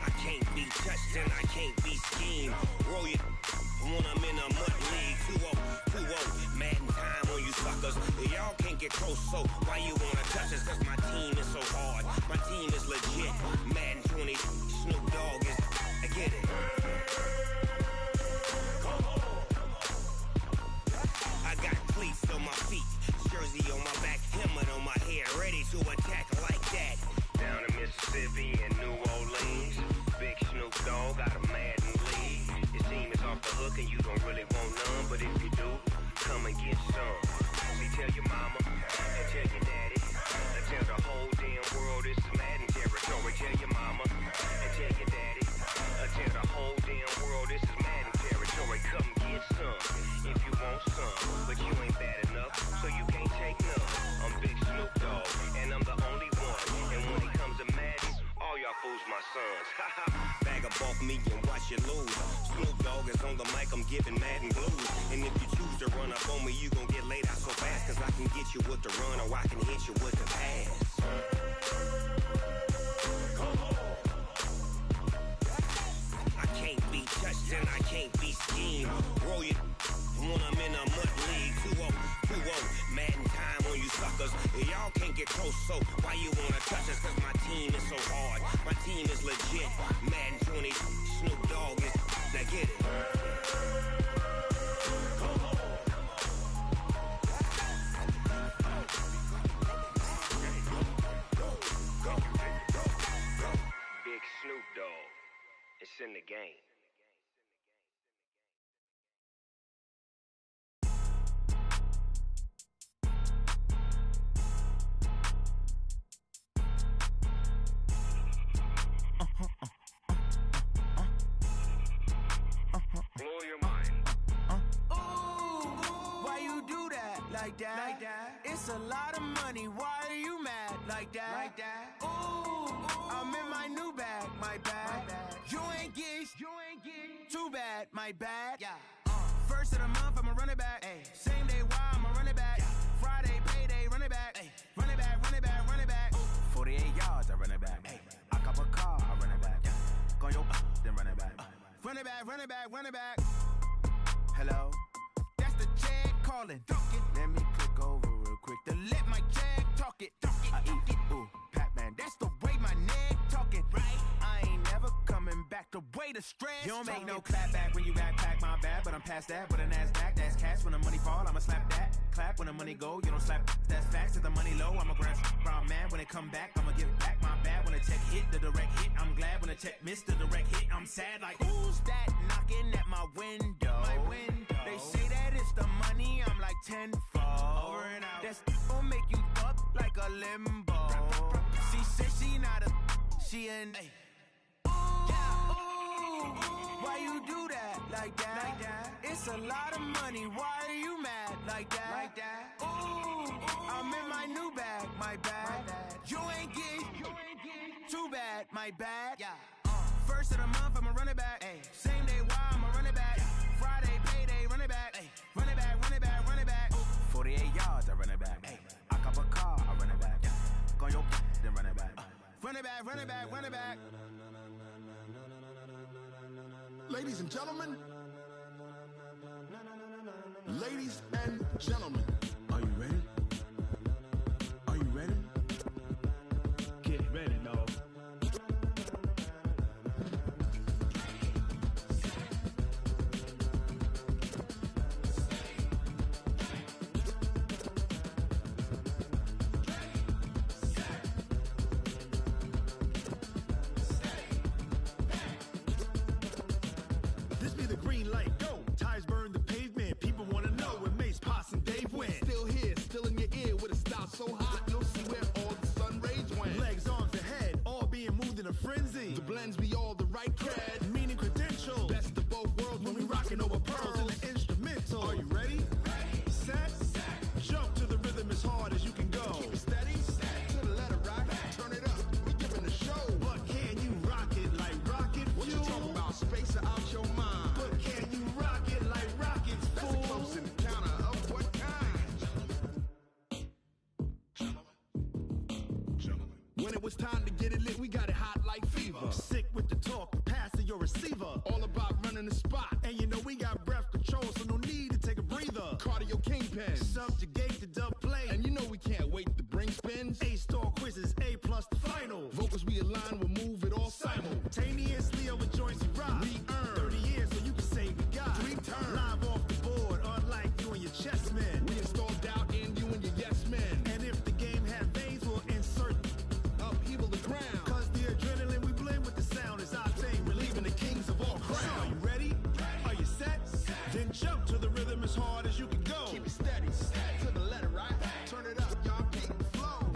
I can't be touched and I can't be schemed. Roll you when I'm in a mud league. 2-0, Madden time on you suckers. Y'all can't get close, so why you wanna touch us? Cause my team is so hard. My team is legit. Madden 20, Snoop Dogg is, I get it. Come on. I got cleats on my feet, jersey on my back, helmet on my head, ready to attack like that. Down in Mississippi and New Orleans, Big Snoop Dogg got a Madden lead. His team is off the hook and you don't really Bag up off me and watch you lose. Snoop Dogg is on the mic, I'm giving Madden blues. And if you choose to run up on me, you gon' get laid out so fast. Cause I can get you with the run or I can hit you with the pass. I can't be touched and I can't be schemed. Roll you when I'm in a mud league. 2-0, Madden time on you suckers. Y'all can't get close, so why you wanna touch us? Cause my team is so hard. My team is legit. Madden 20, Snoop Dogg is. Now get it. Big Snoop Dogg. It's in the game. Blow your mind. Ooh, why you do that like that? It's a lot of money. Why are you mad like that? Ooh, I'm in my new bag, my bag. You ain't get too bad, my bad. Yeah. First of the month, I'ma run it back. Ay. Same day, why I'ma run it back. Friday, payday, run it back. Ay. Run it back, run it back, run it back. 48 yards, I run it back. Ay. I cop a car, I run it back. Go yo, then run it back. Run it back, run it back, run it back. Hello, that's the check calling. Let me click over real quick to let my check talk it. I eat it, ooh, Pac-Man, that's the way my neck talking. Right, I ain't never coming back the way the stress. You don't make no clap back when you backpack, my bad, but I'm past that. With a NASDAQ, that's cash. When the money fall, I'ma slap that. Clap when the money go, you don't slap. That's facts. If the money low, I'ma grab brown man. When it come back, I'ma give back my bad. When the check hit, the direct hit, I'm glad. When the check missed the direct hit, I'm sad. Like who's that knocking at my window? My window. They say that it's the money, I'm like tenfold. Over and out. That's gon' make you up like a limbo. She said she not a, she an. Ay. Why you do that like that? It's a lot of money. Why are you mad like that? Ooh, I'm in my new bag, my bag. You ain't get too bad, my bad. Yeah. First of the month, I'ma run it back. Ay. Same day, why I'ma run it back. Friday, payday, run it back. Ay. Run it back, run it back, run it back. 48 yards, I run it back. Ay. I cop a car, I run it back. Go yo, then run it back. Run it back, run it back, run it back. Ladies and gentlemen, ladies and gentlemen, are you ready? Are you ready? Get ready, dog. So hot, you'll see where all the sun rays went. Legs, arms, ahead, all being moved in a frenzy. The blends be all the right cred, meaning credentials. Best of both worlds when we rockin' over pearls in the instrumental. Are you ready? Ready, set, jump to the rhythm as hard as you can go. Keep it steady, to the letter rock, turn it up, we giving a show. But can you rock it like rocket fuel? What you talking about, space or out your mind? But can you rock it like rockets, fool? That's a close encounter of what kind? When it was time to get it lit, we got it hot like fever. Sick with the talk, passing your receiver. All about running the spot. And you know we got breath control, so no need to take a breather. Cardio kingpin. Subjugate the dub play. And you know we can't wait to bring spins. A-star quizzes, A+ the final. Vocals we align, we'll move it all simultaneously over joints we rock. We earn 30 years, so you can say we got 3 turns. Live off the board, unlike you and your chess men. We install doubt in you and your yes men. And if the game had veins, we'll insert upheaval the ground. Cause the adrenaline we blend with the sound is our thing, relieving the kings of all crowns. So are you ready? Are you set? Then jump to the rhythm as hard as you can go. Keep it steady, to the letter right. Turn it up, y'all keep the flow.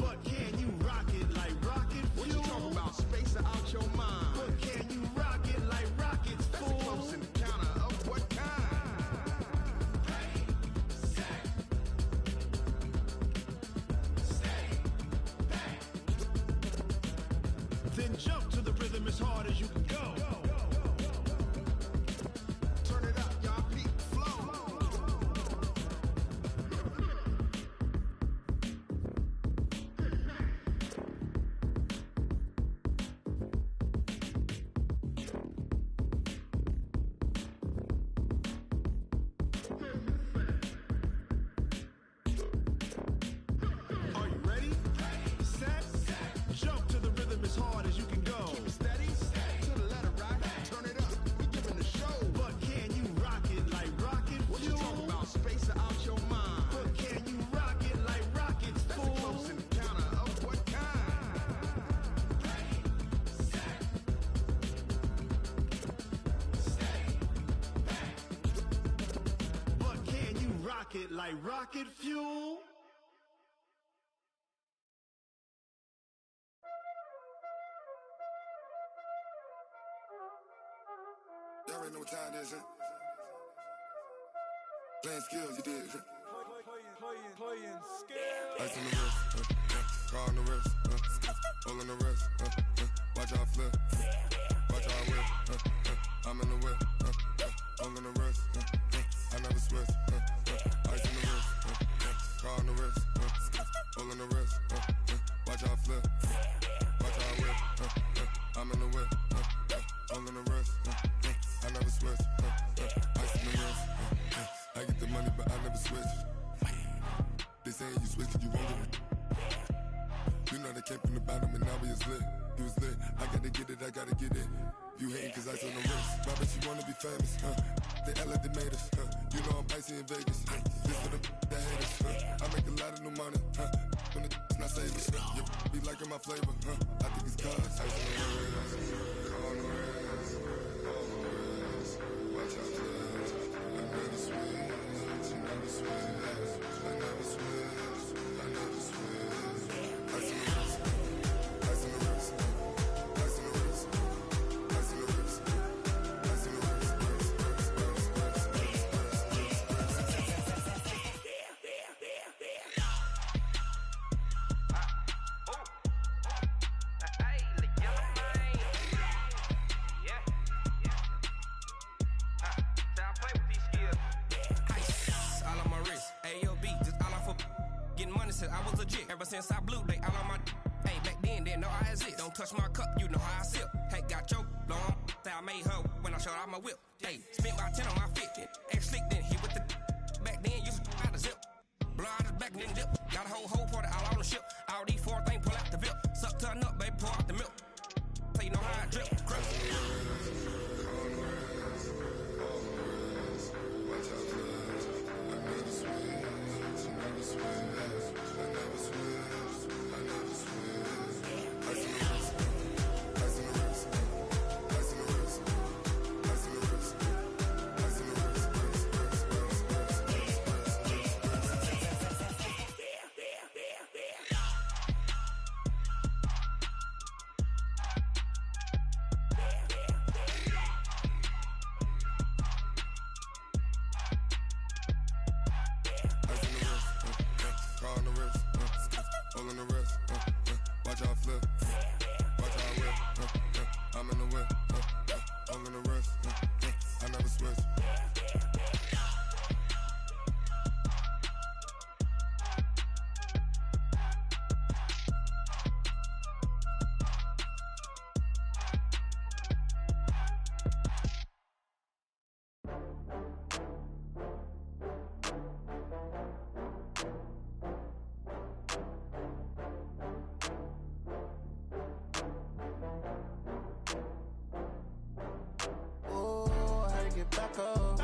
rocket like rocket fuel. Y'all already know what time it is, huh? Playing skills, you did. Playing skills. Ice on the wrist, car on the wrist, hole in the wrist, watch out flip, watch out whip, I'm in the whip, hole in the wrist, I never switch, ice on the wrist, car on the wrist, hole in the wrist, watch out flip, watch out whip, I'm in the whip, hole in the wrist, I never switch, ice on the wrist, I get the money but I never switch. They saying you switch it, you won't get it. You know they came from the bottom and now we is lit. You was lit, I gotta get it, I gotta get it. You hating cause ice on the wrist. Why bet you wanna be famous, They act like they made us, You know I'm icy in Vegas, This for the that hate us, I make a lot of new money, When the not saving, You be liking my flavor, I think it's cause ice on the wrist, on the wrist, on the wrist. Watch out, cuz I never switch, you never switch. I never switch, I never switch. Ice in the wrist, ice in the wrist, ice in the wrist, ice in the wrist, ice in the wrist, I was legit ever since I blew they all on my hey back then didn't know I exist. Don't touch my cup, you know how I sip. Hey, got your long that I made her when I showed out my whip. Hey, spent about 10 on my fit. Ex slick then he with the back then used to out the zip. Blow out his back then dip. Got a whole party all on the ship. All these four things pull out the VIP. Suck turn up, baby, pour out the milk. So you know how I drip. Crush. Back up. I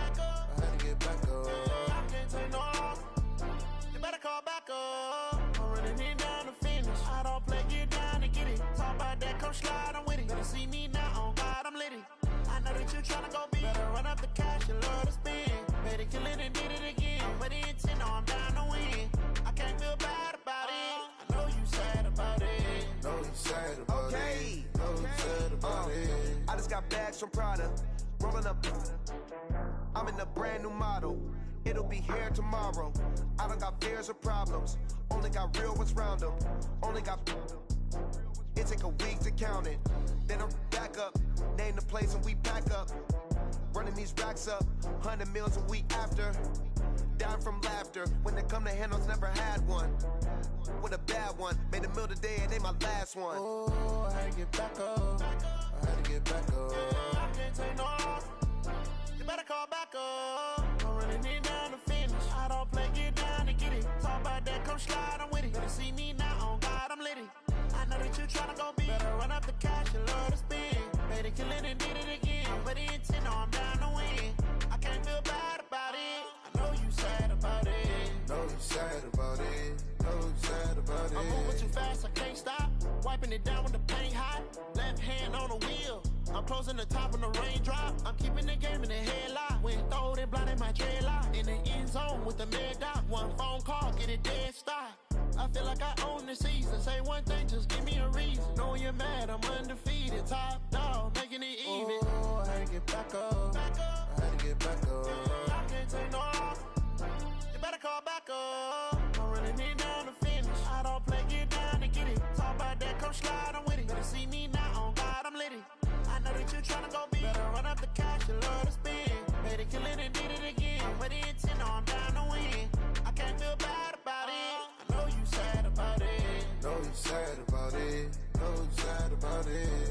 had to get back up. I can't take no loss. You better call back up. I'm running it down to finish. I don't play, get down to get it. Talk about that, come slide, I'm with it. Better see me now, on God, I'm litty. I know that you tryna go big. Better run up the cash, you love to spend. Better kill it and did it again. But the intent, no, I'm down to win. I can't feel bad about it. I know you sad about it. Know you sad about it. Know you sad about it. I just got bags from Prada. Rolling up, I'm in a brand new model. It'll be here tomorrow. I don't got fears or problems. Only got real ones round them. Only got. It take a week to count it. Then I'm back up. Name the place and we pack up. Running these racks up. 100 meals a week after. Down from laughter. When they come to handles, never had one. With a bad one. Made a meal today and they my last one. Oh, I had to get back up. I had to get back up. I can't take no loss. You better call back up. I'm running it down to finish. I don't play, get down to get it. Talk about that, come slide, I'm with it. Better see me now, on God, I'm litty. I know that you tryna go big. Better run up the cash, you love to spend. Better kill it and did it again. But the intent, no, I'm down to win. I can't feel bad about it. I know you sad about it. Know you sad about it. Know you sad about it. I'm moving too fast, I can't stop. Wiping it down with the paint hot. Left hand on the wheel. I'm closing the top on the raindrop. I'm keeping the game in the headlock. Went throwed and blinded my dreadlock. In the end zone with the mad dot. One phone call, get it dead stop. I feel like I own the season. Say one thing, just give me a reason. Knowing you're mad, I'm undefeated. Top dog, making it even. Oh, I had to get back up. I had to get back up. I can't take no loss. You better call back up. I'm running it down to finish. I don't play, get down to get it. Talk about that, come slide, I'm with it. Better see me now, on God, I'm litty. I know that you're tryna go big. Better run up the cash, you love to spend. Made it, kill it, and did it again. I'm ready and 10, I'm down to win. I can't feel bad about it. I know you sad about it. Know you sad about it. Know you sad about it.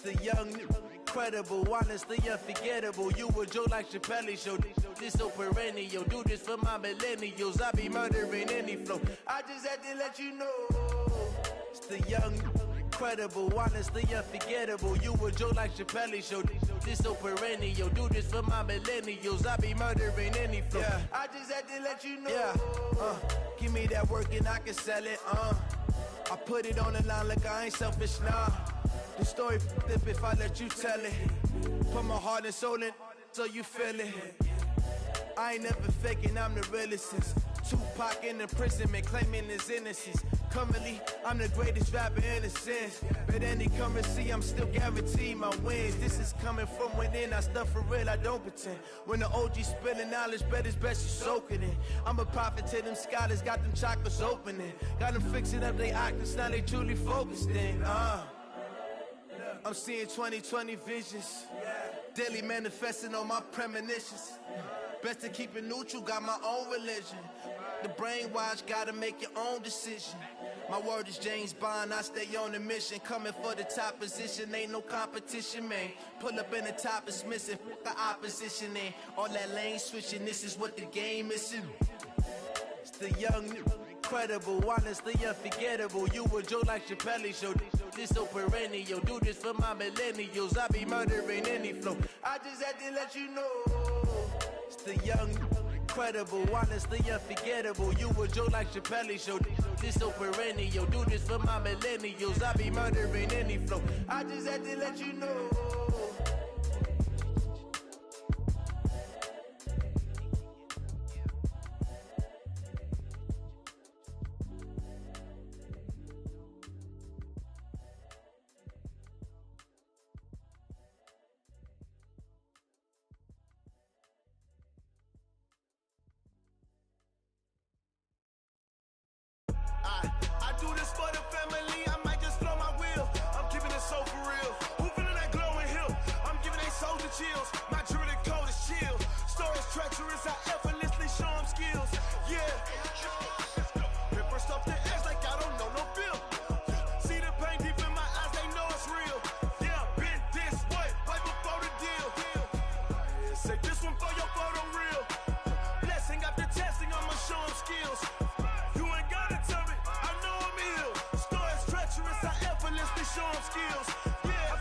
The young, incredible, honestly unforgettable. You a Joe like Chappelle show. This so perennial. Do this for my millennials. I be murdering any flow. I just had to let you know. It's the young, incredible, honestly unforgettable. You a Joe like Chappelle show. This so perennial. Do this for my millennials. I be murdering any flow. Yeah. I just had to let you know. Yeah. Give me that work and I can sell it. I put it on the line like I ain't selfish, nah. The story flip if I let you tell it. Put my heart and soul in so you feel it. I ain't never faking, I'm the realest since Tupac in imprisonment, claiming his innocence. Currently, I'm the greatest rapper in a sense. But any currency, I'm still guaranteed my wins. This is coming from within, I stuff for real, I don't pretend. When the OG spilling knowledge, bet it's best you soak it in. I'm a prophet to them scholars, got them chakras opening. Got them fixing up they octaves, now they truly focused in. I'm seeing 2020 visions. Daily manifesting on my premonitions. Best to keep it neutral, got my own religion. The brainwash, gotta make your own decision. My word is James Bond, I stay on the mission. Coming for the top position, ain't no competition, man. Pull up in the top, it's missing, fuck the opposition, ain't all that lane switching, this is what the game is. It's the young, incredible, honestly unforgettable. You a Joe like Chappelle show. This so perennial. Do this for my millennials. I be murdering any flow. I just had to let you know. It's the young, incredible, honestly unforgettable. You a Joe like Chappelle show. This so perennial. Do this for my millennials. I be murdering any flow. I just had to let you know. I do this for the family, I might just blow my wheel. I'm keeping it so for real. Who feeling that glowing hill? I'm giving they soldier chills. My jewelry code is chill. Stories treacherous, I effortlessly show them skills. Yeah. Paper stuff the edge like I don't know no bill. See the pain deep in my eyes, they know it's real. Yeah, been this way, right before the deal. Say this one for your photo real. Blessing after testing, I'ma show them skills. Show them skills. Yeah,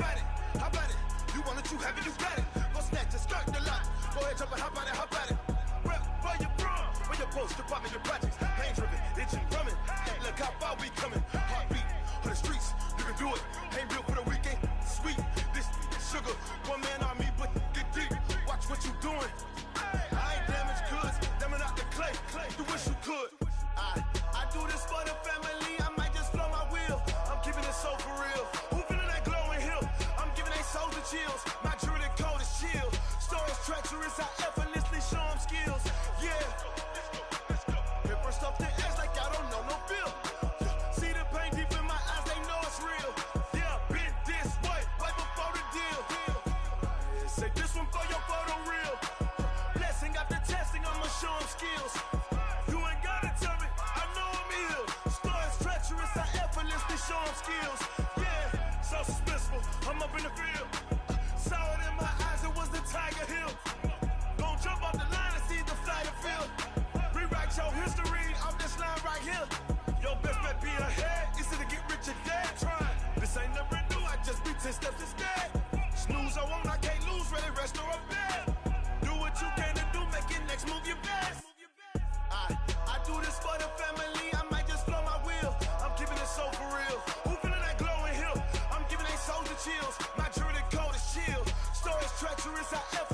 how about it? You want it, you have it, you got it. Go snatch a skirt the lot. Go ahead, jump and hop on it. Rep where you from? Where you post, department, your projects. Pain driven, itching, drumming. Hey, look how far we coming. Heartbeat on the streets, you can do it. Ain't built for the weekend. Sweet, this sugar. One man army, but get deep. Watch what you doing. I ain't damaged goods, damn out the clay. You wish you could. I do this for the family. I might just blow my wheel. I'm keeping it so for real. Who feeling that glowing hill? I'm giving they soldier chills. My jewelry code is chill. Stories treacherous, I effortlessly show them skills. Yeah. Paper stuff the edge like I don't know no bill. See the pain deep in my eyes, they know it's real. Yeah, been this way, right before the deal. Say this one for your photo real. Blessing after testing, I'ma show them skills. You ain't gotta tell me, I know I'm ill. Stories treacherous, I effortlessly show them skills. Yeah, so suspenseful, I'm up in the field. Saw it in my eyes and 10 steps instead. Snooze or won't, I can't lose, really rest or a bed. Do what you can to do, make your next move your best. I do this for the family, I might just blow my wheel. I'm keeping it so for real. Who feeling that glowing hill? I'm giving they souls the chills. My jewelry cold is chill. Stories treacherous, I ever